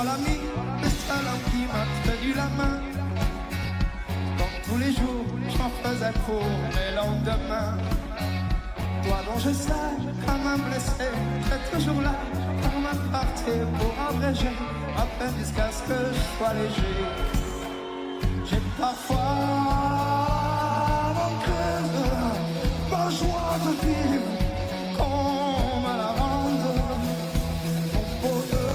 l'ami, le seul homme qui m'a tenu la main. Quand tous les jours, j'en faisais pour mes lendemains. Toi dont je sais, comme un blessé, t'es toujours là, comme un parti pour abréger ma peine jusqu'à ce que je sois léger. J'ai parfois mon cœur, ma joie de vivre, qu'on me la rende. Mon bonheur.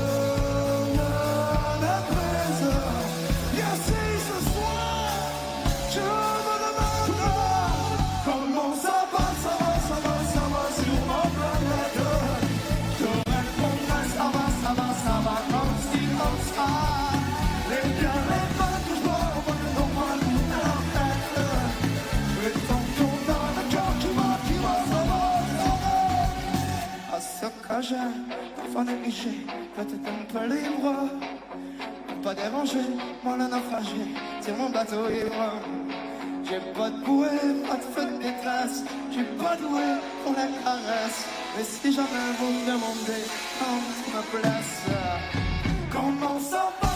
Parfois négligé, peut-être un peu libre. Pour pas déranger, moi le naufragé, tire mon bateau ivre. J'ai pas de bouée, pas de feu de détresse, j'ai pas doué pour la caresse. Mais si jamais vous me demandez quand tu me places, comment ça va?